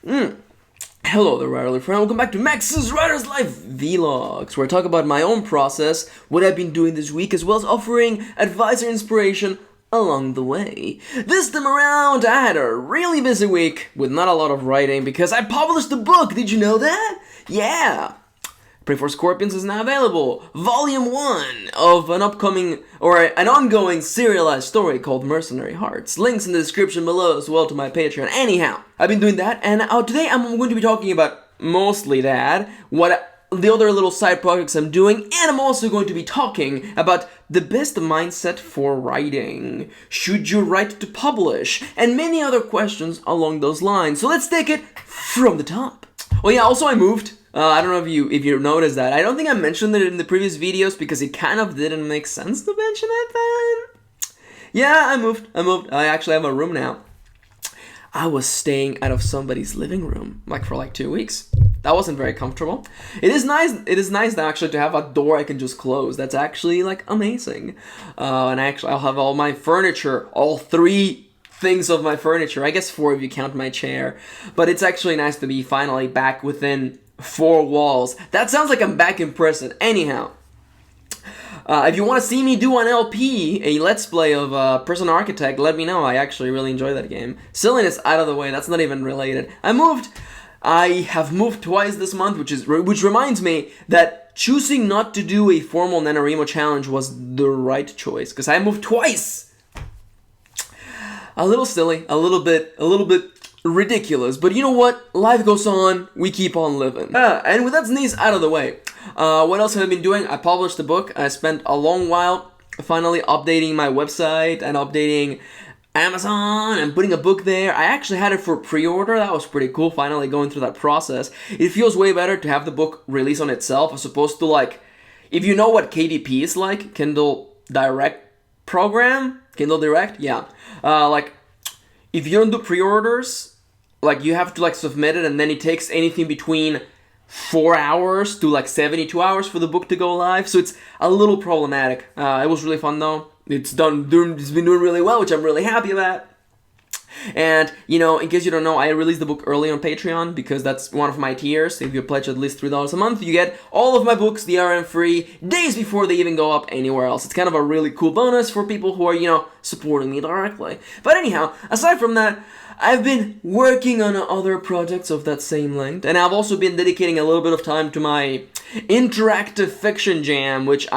Hello there, writer friend. Welcome back to Max's Writer's Life Vlogs, where I talk about my own process, what I've been doing this week, as well as offering advice or inspiration along the way. This time around, I had a really busy week with not a lot of writing because I published a book. Did you know that? Yeah. Pray for Scorpions is now available. Volume 1 of an ongoing serialized story called Mercenary Hearts. Links in the description below as well to my Patreon. Anyhow, I've been doing that, and today I'm going to be talking about mostly that, what the other little side projects I'm doing, and I'm also going to be talking about the best mindset for writing. Should you write to publish? And many other questions along those lines. So let's take it from the top. Oh yeah, also I moved. I don't know if you noticed that. I don't think I mentioned it in the previous videos because it kind of didn't make sense to mention it then. Yeah, I moved. I actually have a room now. I was staying out of somebody's living room for 2 weeks. That wasn't very comfortable. It is nice actually to have a door I can just close. That's actually amazing. And I'll have all my furniture, all 3 things of my furniture. I guess 4 if you count my chair. But it's actually nice to be finally back within 4 walls. That sounds like I'm back in prison. Anyhow, if you want to see me do an LP, a Let's Play of Prison Architect, let me know. I actually really enjoy that game. Silliness out of the way. That's not even related. I have moved twice this month, which reminds me that choosing not to do a formal NaNoWriMo challenge was the right choice, because I moved twice. A little silly, a little bit ridiculous, but you know what? Life goes on, we keep on living. And with that sneeze out of the way, what else have I been doing? I published a book. I spent a long while finally updating my website and updating Amazon and putting a book there. I actually had it for pre-order. That was pretty cool, finally going through that process. It feels way better to have the book release on itself as opposed to if you know what KDP is like, Kindle Direct program, Kindle Direct, yeah. If you don't do pre-orders, you have to submit it, and then it takes anything between 4 hours to 72 hours for the book to go live. So it's a little problematic. It was really fun though. It's been doing really well, which I'm really happy about. And, in case you don't know, I released the book early on Patreon because that's one of my tiers. If you pledge at least $3 a month, you get all of my books DRM free days before they even go up anywhere else. It's kind of a really cool bonus for people who are, supporting me directly. But anyhow, aside from that, I've been working on other projects of that same length, and I've also been dedicating a little bit of time to my interactive fiction jam, which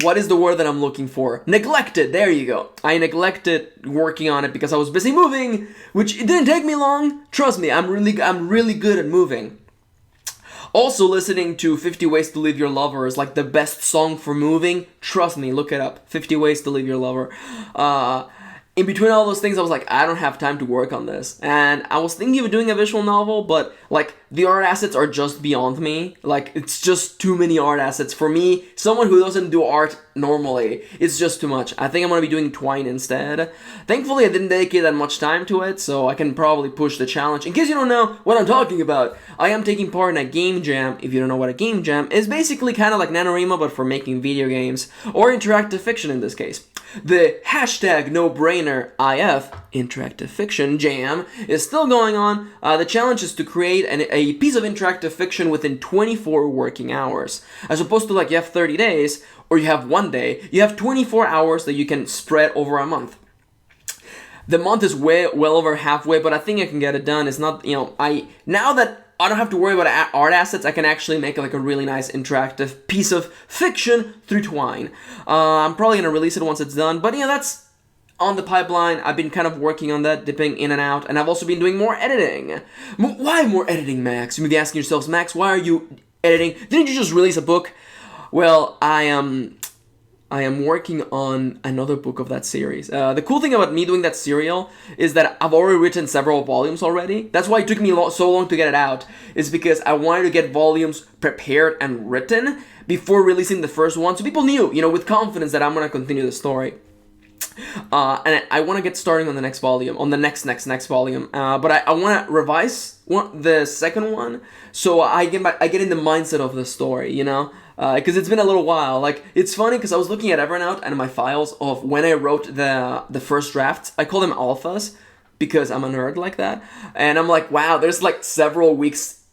what is the word that I'm looking for? Neglected, there you go. I neglected working on it because I was busy moving, which it didn't take me long. Trust me, I'm really good at moving. Also listening to 50 Ways to Leave Your Lover is the best song for moving. Trust me, look it up. 50 Ways to Leave Your Lover. In between all those things, I was I don't have time to work on this. And I was thinking of doing a visual novel, but the art assets are just beyond me. It's just too many art assets. For me, someone who doesn't do art normally, it's just too much. I think I'm going to be doing Twine instead. Thankfully, I didn't dedicate that much time to it, so I can probably push the challenge. In case you don't know what I'm talking about, I am taking part in a game jam. If you don't know what a game jam is, basically kind of like NaNoWriMo, but for making video games, or interactive fiction in this case. The hashtag no-brainer IF, interactive fiction jam, is still going on. The challenge is to create a piece of interactive fiction within 24 working hours. As opposed to you have 30 days, or you have 1 day, you have 24 hours that you can spread over a month. The month is well over halfway, but I think I can get it done. It's not, now that I don't have to worry about art assets, I can actually make a really nice interactive piece of fiction through Twine. I'm probably going to release it once it's done, but that's on the pipeline. I've been kind of working on that, dipping in and out, and I've also been doing more editing. Why more editing, Max? You may be asking yourselves, Max, why are you editing? Didn't you just release a book? Well, I am working on another book of that series. The cool thing about me doing that serial is that I've already written several volumes already. That's why it took me so long to get it out, is because I wanted to get volumes prepared and written before releasing the first one, so people knew, with confidence that I'm going to continue the story. And I want to get starting on the next volume, on the next volume. But I want to revise the second one, so I get in the mindset of the story, because it's been a little while. It's funny because I was looking at Evernote and my files of when I wrote the first drafts. I call them alphas. because I'm a nerd like that. And I'm like, wow, there's like several weeks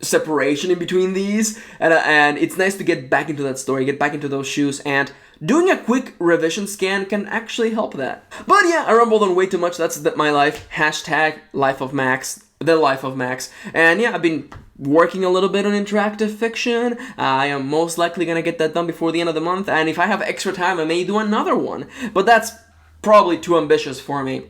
separation in between these, and it's nice to get back into that story, get back into those shoes, and doing a quick revision scan can actually help that. But yeah, I rumbled on way too much. That's my life. Hashtag life of Max. The life of Max. And yeah, I've been working a little bit on interactive fiction. I am most likely gonna get that done before the end of the month, and if I have extra time, I may do another one. But that's probably too ambitious for me.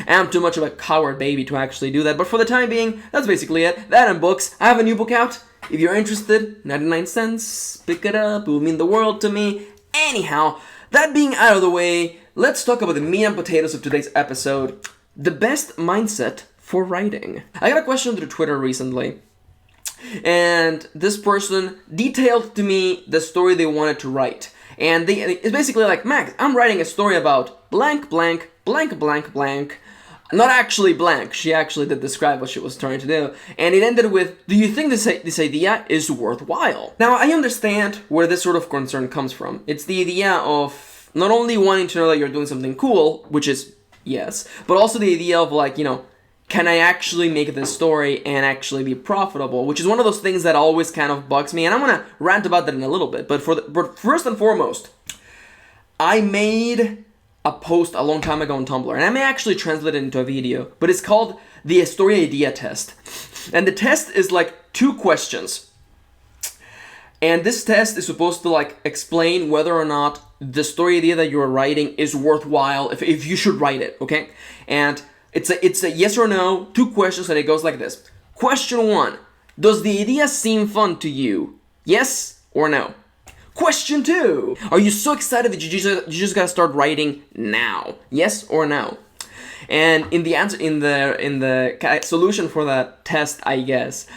I'm too much of a coward baby to actually do that, but for the time being, that's basically it. That and books. I have a new book out. If you're interested, 99 cents, pick it up, it will mean the world to me. Anyhow, that being out of the way, let's talk about the meat and potatoes of today's episode. The best mindset for writing. I got a question through Twitter recently, and this person detailed to me the story they wanted to write. And it's basically like, Max, I'm writing a story about blank, blank, blank, blank, blank. Not actually blank. She actually did describe what she was trying to do. And it ended with, do you think this idea is worthwhile? Now, I understand where this sort of concern comes from. It's the idea of not only wanting to know that you're doing something cool, which is yes, but also the idea of like, can I actually make this story and actually be profitable? Which is one of those things that always kind of bugs me, and I'm gonna rant about that in a little bit. But first and foremost, I made a post a long time ago on Tumblr, and I may actually translate it into a video, but it's called the Story Idea Test. And the test is like 2 questions. And this test is supposed to like explain whether or not the story idea that you're writing is worthwhile, if you should write it, okay? And it's a yes or no, 2 questions, and it goes like this. Question 1, does the idea seem fun to you? Yes or no? Question 2, are you so excited that you just gotta start writing now? Yes or no? And in the answer, in the solution for that test, I guess,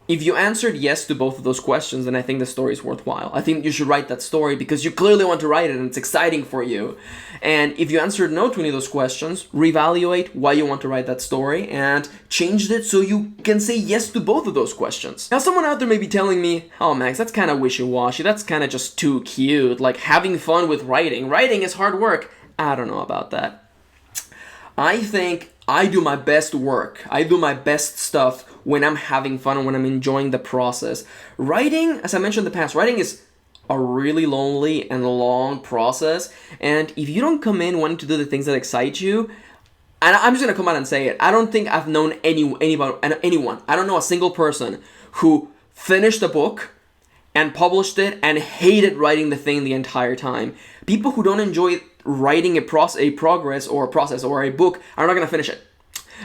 if you answered yes to both of those questions, then I think the story is worthwhile. I think you should write that story because you clearly want to write it and it's exciting for you. And if you answered no to any of those questions, reevaluate why you want to write that story and change it so you can say yes to both of those questions. Now, someone out there may be telling me, oh, Max, that's kind of wishy-washy. That's kind of just too cute. Like having fun with writing. Writing is hard work. I don't know about that. I think I do my best work. I do my best stuff when I'm having fun and when I'm enjoying the process. Writing, as I mentioned in the past, writing is a really lonely and long process. And if you don't come in wanting to do the things that excite you, and I'm just going to come out and say it, I don't think I've known anyone, I don't know a single person who finished a book and published it and hated writing the thing the entire time. People who don't enjoy writing a process or a book are not going to finish it.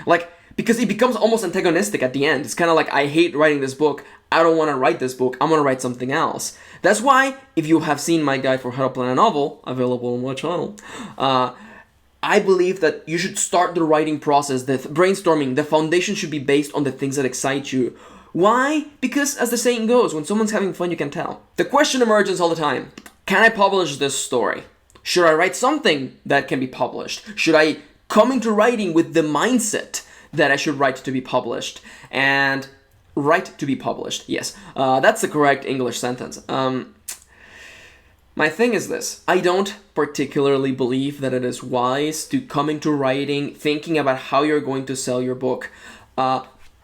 Like, because it becomes almost antagonistic at the end. It's kind of like, I hate writing this book. I don't want to write this book. I'm going to write something else. That's why, if you have seen my guide for how to plan a novel, available on my channel, I believe that you should start the writing process, the brainstorming. The foundation should be based on the things that excite you. Why? Because, as the saying goes, when someone's having fun, you can tell. The question emerges all the time. Can I publish this story? Should I write something that can be published? Should I come into writing with the mindset that I should write to be published? And write to be published, yes. That's the correct English sentence. My thing is this. I don't particularly believe that it is wise to come into writing thinking about how you're going to sell your book.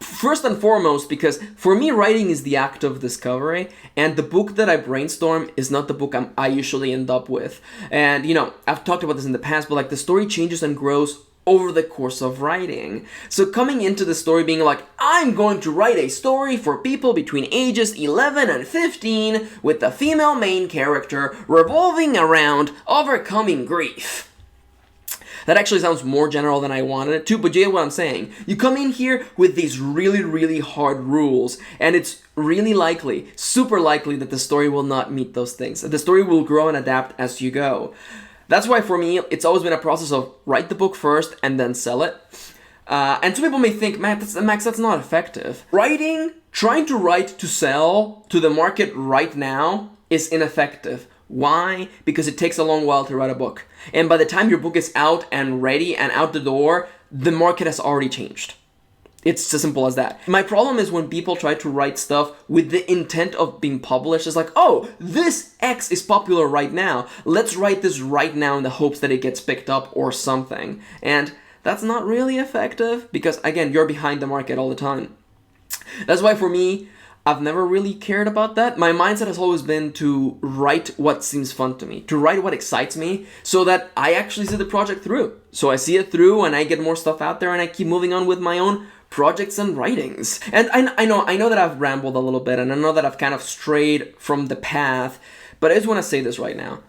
First and foremost, because for me, writing is the act of discovery, and the book that I brainstorm is not the book I usually end up with. And, I've talked about this in the past, but like the story changes and grows over the course of writing. So coming into the story being like, I'm going to write a story for people between ages 11 and 15 with the female main character revolving around overcoming grief. That actually sounds more general than I wanted it to, but you get what I'm saying. You come in here with these really, really hard rules, and it's really likely, super likely, that the story will not meet those things. The story will grow and adapt as you go. That's why for me, it's always been a process of write the book first and then sell it. And some people may think, Max, that's not effective. Trying to write to sell to the market right now is ineffective. Why? Because it takes a long while to write a book. And by the time your book is out and ready and out the door, the market has already changed. It's as simple as that. My problem is when people try to write stuff with the intent of being published. It's like, oh, this X is popular right now. Let's write this right now in the hopes that it gets picked up or something. And that's not really effective because, again, you're behind the market all the time. That's why for me, I've never really cared about that. My mindset has always been to write what seems fun to me, to write what excites me, so that I actually see the project through. So I see it through and I get more stuff out there and I keep moving on with my own projects and writings. And I know that I've rambled a little bit and I know that I've kind of strayed from the path, but I just want to say this right now.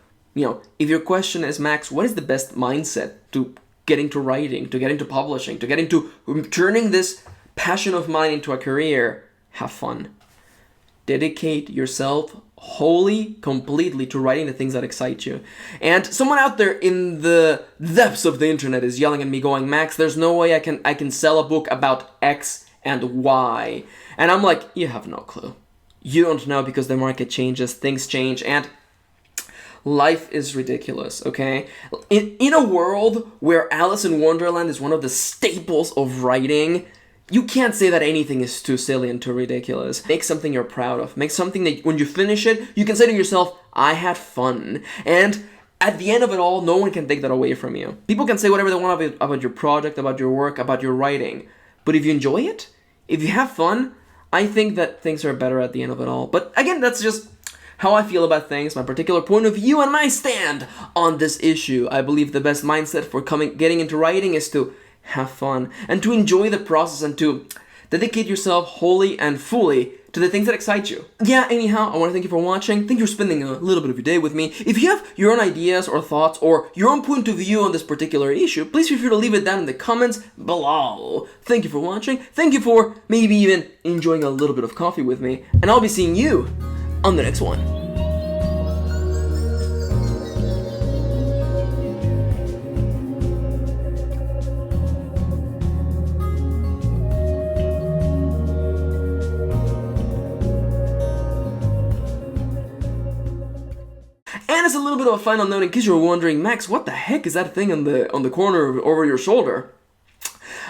If your question is, Max, what is the best mindset to get into writing, to get into publishing, to get into turning this passion of mine into a career? Have fun. Dedicate yourself wholly, completely to writing the things that excite you. And someone out there in the depths of the internet is yelling at me going, Max, there's no way I can sell a book about X and Y. And I'm like, you have no clue. You don't know because the market changes, things change, and life is ridiculous, okay? In a world where Alice in Wonderland is one of the staples of writing, you can't say that anything is too silly and too ridiculous. Make something you're proud of. Make something that when you finish it, you can say to yourself, I had fun. And at the end of it all, no one can take that away from you. People can say whatever they want about your project, about your work, about your writing. But if you enjoy it, if you have fun, I think that things are better at the end of it all. But again, that's just how I feel about things, my particular point of view, and my stand on this issue. I believe the best mindset for getting into writing is to have fun and to enjoy the process and to dedicate yourself wholly and fully to the things that excite you. Yeah, anyhow, I want to thank you for watching. Thank you for spending a little bit of your day with me. If you have your own ideas or thoughts or your own point of view on this particular issue, please feel free to leave it down in the comments below. Thank you for watching. Thank you for maybe even enjoying a little bit of coffee with me. And I'll be seeing you on the next one. And as a little bit of a final note, in case you're wondering, Max, what the heck is that thing on the corner over your shoulder?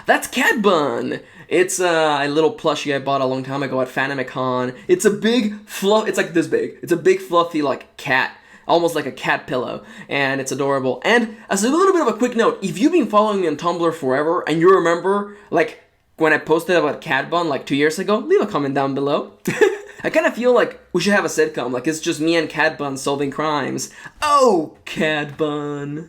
That's Cat Bun. It's a little plushie I bought a long time ago at Fanimicon. It's a big it's like this big. It's a big fluffy like cat, almost like a cat pillow, and it's adorable. And as a little bit of a quick note, if you've been following me on Tumblr forever and you remember like when I posted about Cat Bun like 2 years ago, leave a comment down below. I kind of feel like we should have a sitcom, like it's just me and Cat Bun solving crimes. Oh, Cat Bun.